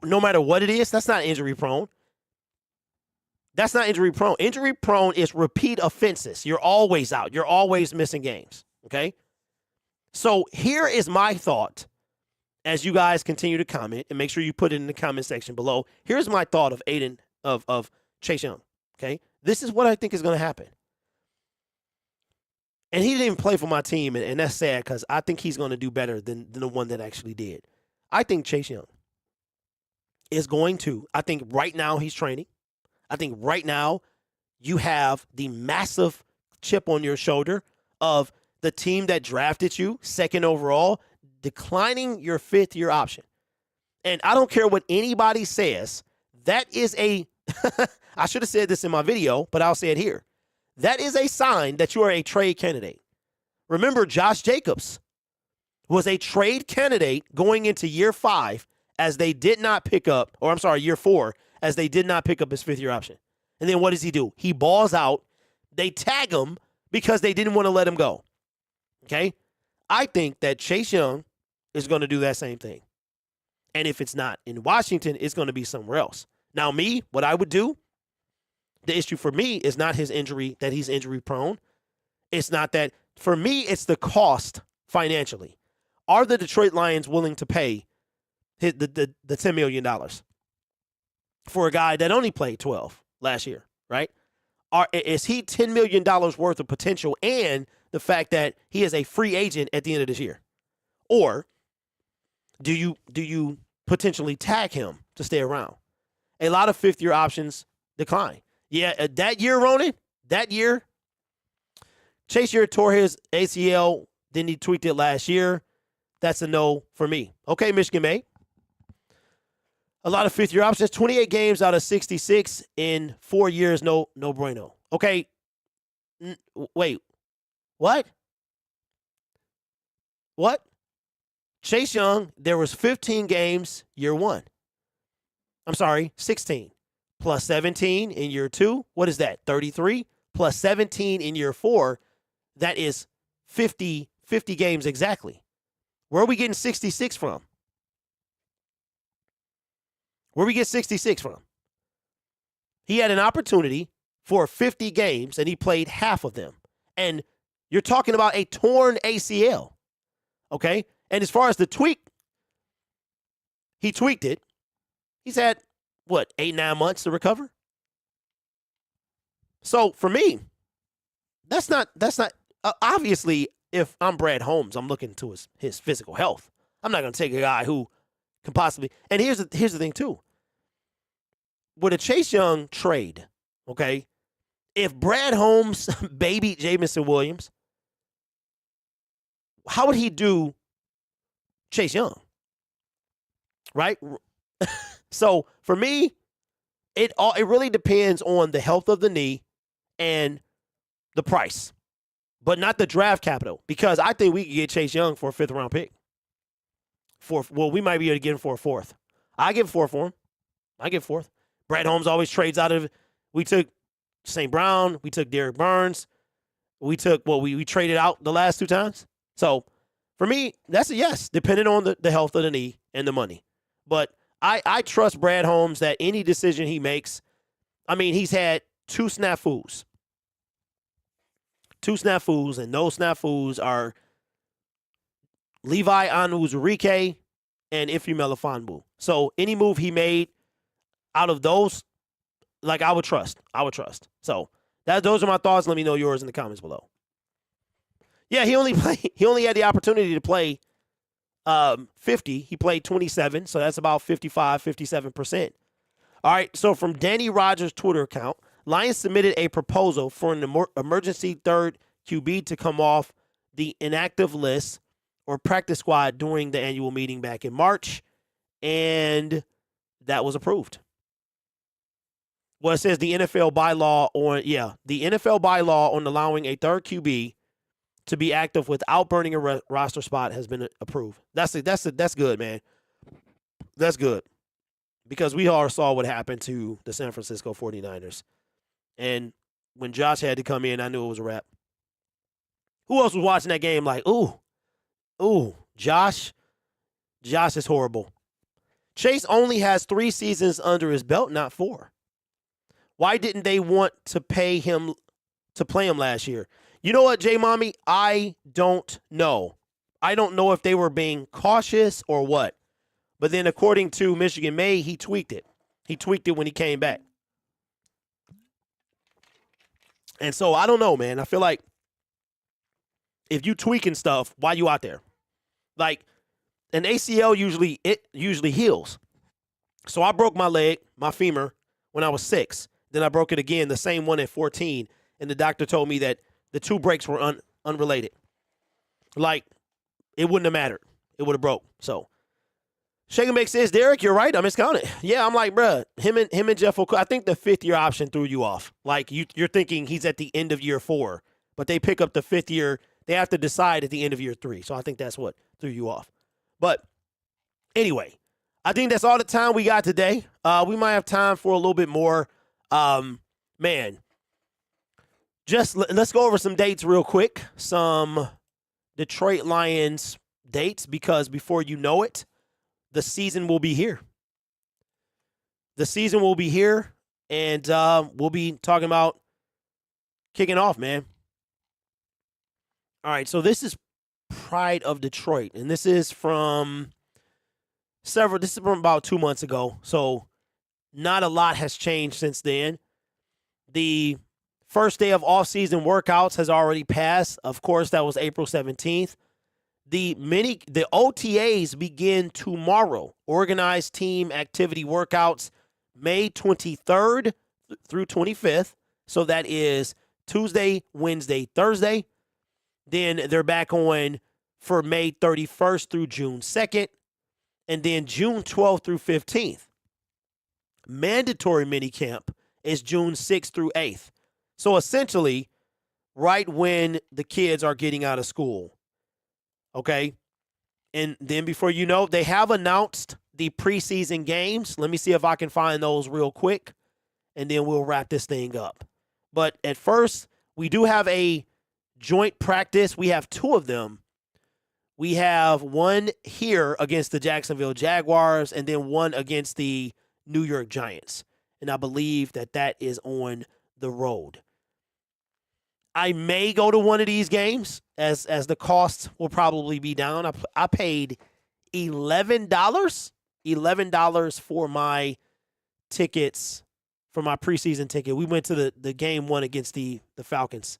no matter what it is, that's not injury prone. That's not injury prone. Injury prone is repeat offenses. You're always out. You're always missing games. Okay? So here is my thought as you guys continue to comment, and make sure you put it in the comment section below. Here's my thought of Chase Young. Okay? This is what I think is going to happen. And he didn't even play for my team, and that's sad because I think he's going to do better than the one that actually did. I think Chase Young is going to, I think right now he's training. I think right now you have the massive chip on your shoulder of the team that drafted you second overall, declining your fifth-year option. And I don't care what anybody says. That is I should have said this in my video, but I'll say it here. That is a sign that you are a trade candidate. Remember, Josh Jacobs was a trade candidate going into year 5 as they did not pick up, year 4, as they did not pick up his fifth-year option. And then what does he do? He balls out. They tag him because they didn't want to let him go. Okay? I think that Chase Young is going to do that same thing. And if it's not in Washington, it's going to be somewhere else. Now, me, what I would do, the issue for me is not his injury, that he's injury prone. It's not that. For me, it's the cost financially. Are the Detroit Lions willing to pay the $10 million for a guy that only played 12 last year, right? Is he $10 million worth of potential and the fact that he is a free agent at the end of this year? Or do you potentially tag him to stay around? A lot of fifth-year options decline. Yeah, that year, Ronan, that year, Chase Young tore his ACL, then he tweaked it last year. That's a no for me. Okay, Michigan May. A lot of fifth-year options, 28 games out of 66 in 4 years, no bueno. Okay, wait, what? What? Chase Young, there was 15 games year one. I'm sorry, 16. Plus 17 in year two. What is that? 33. Plus 17 in year four. That is 50 games exactly. Where are we getting 66 from? Where we get 66 from? He had an opportunity for 50 games, and he played half of them. And you're talking about a torn ACL. Okay? And as far as the tweak, he tweaked it. He's had, 8-9 months to recover? So for me, that's not obviously, if I'm Brad Holmes, I'm looking to his physical health. I'm not going to take a guy who can possibly, and here's the thing too. With a Chase Young trade, okay, if Brad Holmes babied Jamison Williams, how would he do Chase Young? Right? So for me, it really depends on the health of the knee and the price, but not the draft capital, because I think we could get Chase Young for a 5th round pick. We might be able to get him for a 4th. I give 4 for him. I give 4th. Brad Holmes always trades out of. We took St. Brown. We took Derek Burns. We took we traded out the last 2 times. So for me, that's a yes, depending on the health of the knee and the money. But I trust Brad Holmes that any decision he makes, I mean, he's had 2 snafus. 2 snafus, and those snafus are Levi Onwuzurike and Ife Melifonwu. So any move he made out of those, I would trust. So those are my thoughts. Let me know yours in the comments below. Yeah, he only had the opportunity to play 50. He played 27, so that's about 57%. All right, so from Danny Rogers' Twitter account, Lions submitted a proposal for an emergency third QB to come off the inactive list or practice squad during the annual meeting back in March, and that was approved. Well, it says the NFL bylaw on allowing a third QB to be active without burning a roster spot has been approved. That's good, man. That's good. Because we all saw what happened to the San Francisco 49ers. And when Josh had to come in, I knew it was a wrap. Who else was watching that game like, ooh, Josh is horrible. Chase only has 3 seasons under his belt, not 4. Why didn't they want to pay him to play him last year? You know what, J Mommy? I don't know. I don't know if they were being cautious or what. But then according to Michigan May, he tweaked it. He tweaked it when he came back. And so I don't know, man. I feel like if you tweaking stuff, why you out there? Like an ACL usually heals. So I broke my leg, my femur, when I was 6. Then I broke it again, the same one at 14. And the doctor told me that the 2 breaks were unrelated. Like, it wouldn't have mattered. It would have broke. So, Shake and Bake says, Derek, you're right. I miscounted. Yeah, I'm like, bruh, him and Jeff O'Connell, I think the 5th-year option threw you off. Like, you're thinking he's at the end of year 4. But they pick up the 5th year. They have to decide at the end of year 3. So, I think that's what threw you off. But, anyway, I think that's all the time we got today. We might have time for a little bit more. Man, just let's go over some dates real quick. Some Detroit Lions dates because before you know it, the season will be here. The season will be here, and we'll be talking about kicking off, man. All right, so this is Pride of Detroit, and this is from about 2 months ago, so not a lot has changed since then. The first day of off-season workouts has already passed. Of course, that was April 17th. The OTAs begin tomorrow. Organized team activity workouts May 23rd through 25th. So that is Tuesday, Wednesday, Thursday. Then they're back on for May 31st through June 2nd. And then June 12th through 15th. Mandatory minicamp is June 6th through 8th. So essentially, right when the kids are getting out of school. Okay? And then before you know, they have announced the preseason games. Let me see if I can find those real quick, and then we'll wrap this thing up. But at first, we do have a joint practice. We have two of them. We have one here against the Jacksonville Jaguars and then one against the New York Giants. And I believe that is on the road. I may go to one of these games as the costs will probably be down. I paid $11 for my tickets, for my preseason ticket. We went to the game one against the Falcons,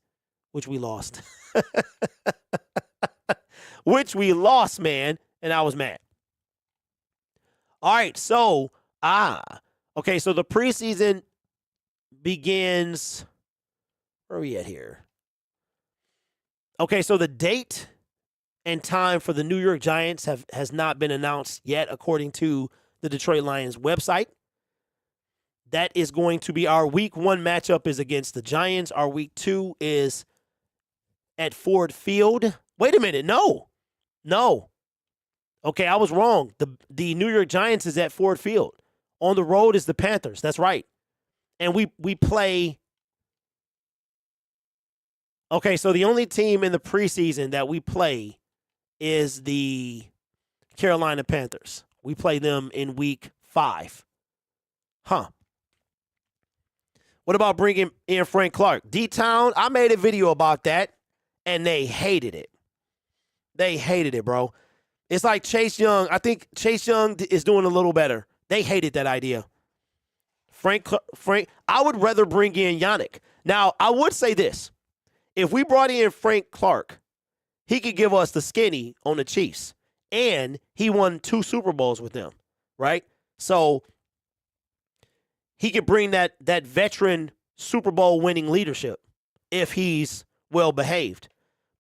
which we lost. Which we lost, man, and I was mad. All right, so, okay, so the preseason begins, where are we at here? Okay, so the date and time for the New York Giants has not been announced yet, according to the Detroit Lions website. That is going to be our week 1 matchup is against the Giants. Our week 2 is at Ford Field. Wait a minute, no. Okay, I was wrong. The New York Giants is at Ford Field. On the road is the Panthers. That's right. And we play. Okay, so the only team in the preseason that we play is the Carolina Panthers. We play them in week 5. Huh. What about bringing in Frank Clark? D-Town, I made a video about that, and they hated it. They hated it, bro. It's like Chase Young. I think Chase Young is doing a little better. They hated that idea. Frank, I would rather bring in Yannick. Now, I would say this. If we brought in Frank Clark, he could give us the skinny on the Chiefs. And he won 2 Super Bowls with them, right? So he could bring that veteran Super Bowl winning leadership if he's well behaved.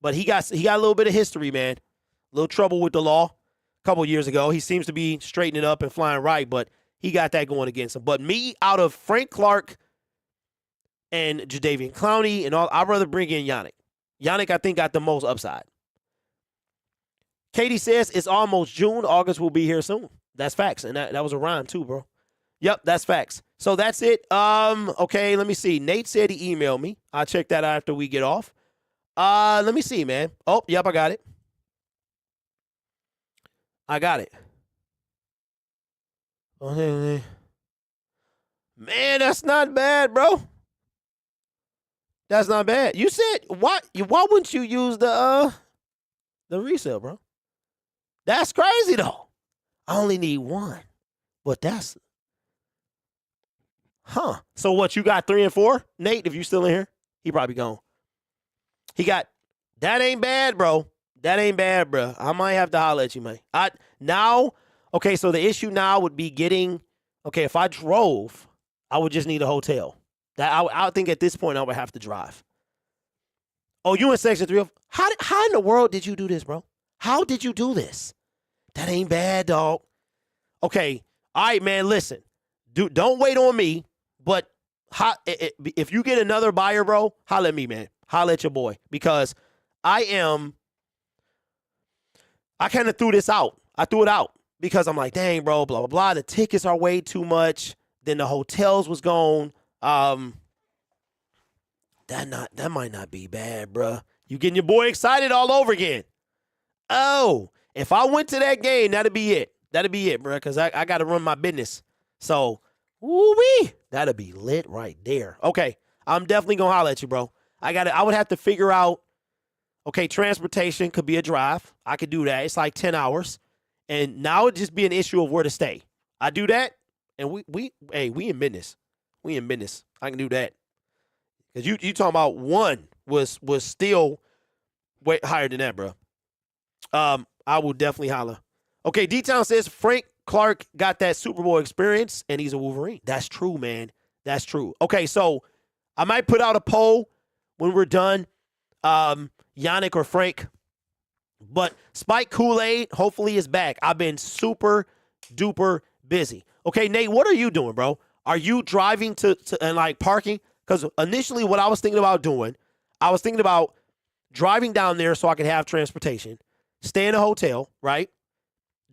But he got a little bit of history, man. A little trouble with the law a couple years ago. He seems to be straightening up and flying right, but he got that going against him. But me, out of Frank Clark and Jadeveon Clowney and all, I'd rather bring in Yannick. Yannick, I think, got the most upside. Katie says it's almost June. August will be here soon. That's facts. And that was a rhyme too, bro. Yep, that's facts. So that's it. Okay, let me see. Nate said he emailed me. I'll check that out after we get off. Let me see, man. Oh, yep, I got it. Okay. Man, that's not bad, bro. That's not bad. You said why wouldn't you use the resale, bro? That's crazy though. I only need one. But that's So what, you got 3 and 4? Nate, if you still in here, he probably gone. He got that ain't bad, bro. That ain't bad, bro. I might have to holler at you, man. Okay, so the issue now would be if I drove, I would just need a hotel. I think at this point I would have to drive. Oh, you in section 3? How in the world did you do this, bro? How did you do this? That ain't bad, dog. Okay, all right, man, listen. Don't wait on me, but if you get another buyer, bro, holler at me, man. Holler at your boy, because I kind of threw this out. I threw it out because I'm like, dang, bro, blah, blah, blah. The tickets are way too much. Then the hotels was gone. That might not be bad, bro. You getting your boy excited all over again. Oh, if I went to that game, that'd be it. That'd be it, bro, because I got to run my business. So, woo-wee, that'd be lit right there. Okay, I'm definitely going to holler at you, bro. I would have to figure out, okay, transportation could be a drive. I could do that. It's like 10 hours. And now it'd just be an issue of where to stay. I do that, and we in business. We in business. I can do that. Because you talking about one was still way higher than that, bro. I will definitely holler. Okay, D-Town says Frank Clark got that Super Bowl experience, and he's a Wolverine. That's true, man. That's true. Okay, so I might put out a poll when we're done, Yannick or Frank. But Spike Kool-Aid hopefully is back. I've been super duper busy. Okay, Nate, what are you doing, bro? Are you driving to and like parking? Because initially what I was thinking about doing, I was thinking about driving down there so I could have transportation, stay in a hotel, right?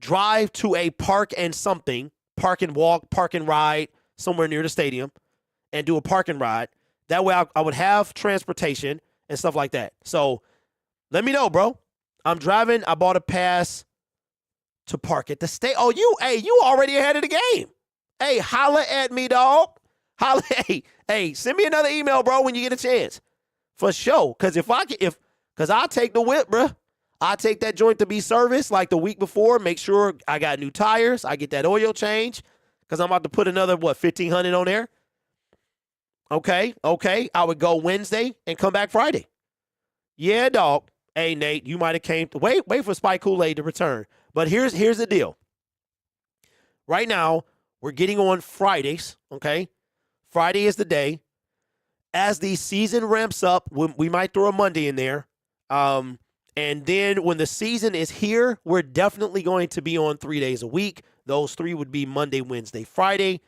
Drive to a park and walk, park and ride somewhere near the stadium and do a park and ride. That way I would have transportation and stuff like that. So let me know, bro. I'm driving. I bought a pass to park at the state. Oh, you already ahead of the game. Hey, holla at me, dog. Holla, hey, send me another email, bro, when you get a chance. For sure. Because I'll take the whip, bro. I'll take that joint to be serviced like the week before. Make sure I got new tires. I get that oil change. Because I'm about to put another, $1,500 on there. Okay. I would go Wednesday and come back Friday. Yeah, dog. Hey, Nate, you might have came to wait for Spike Kool-Aid to return. But here's the deal. Right now, we're getting on Fridays, okay? Friday is the day. As the season ramps up, we might throw a Monday in there. And then when the season is here, we're definitely going to be on 3 days a week. Those 3 would be Monday, Wednesday, Friday.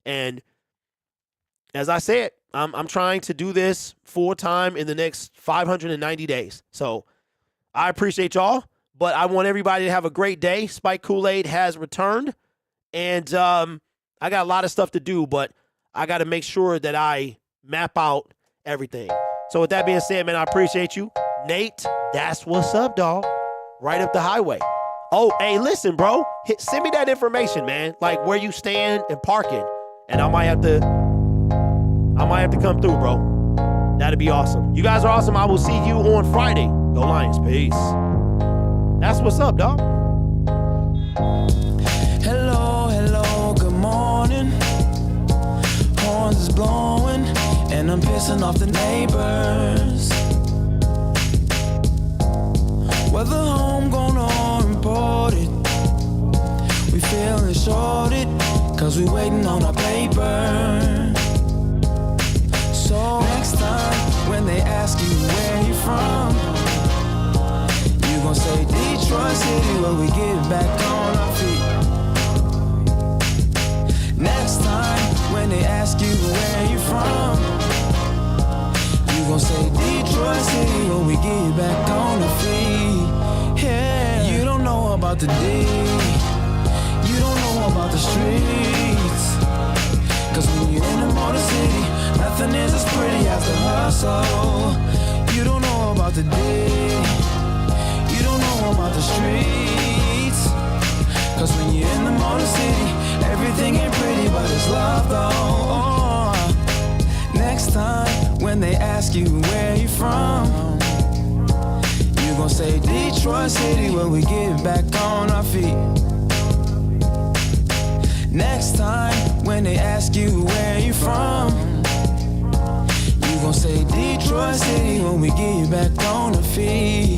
And as I said, I'm trying to do this full time in the next 590 days. So I appreciate y'all, but I want everybody to have a great day. Spike Kool-Aid has returned, and I got a lot of stuff to do, but I got to make sure that I map out everything. So with that being said, man, I appreciate you. Nate, that's what's up, dog. Right up the highway. Oh, hey, listen, bro. Send me that information, man. Like where you stand and parking, and I might have to come through, bro. That'd be awesome. You guys are awesome. I will see you on Friday. Go Lions. Peace. That's what's up, dog. Hello, good morning. Horns is blowing, and I'm pissing off the neighbors. Whether homegrown or imported, we feeling shorted, cause we waiting on our paper. So next time, when they ask you where you from, you gon' say Detroit City, where we get back on our feet. Next time, when they ask you where you from, you gon' say Detroit City, where we get back on our feet. Yeah, you don't know about the D, you don't know about the streets. Cause when you're in the Motor City, nothing is as pretty as the hustle. You don't know about the day, you don't know about the streets. Cause when you're in the Motor City, everything ain't pretty, but it's love though. Next time, when they ask you where you from, you gon' say Detroit City, where we get back on our feet. Next time, when they ask you where you from, you gon' say Detroit City, when we get you back on the feet.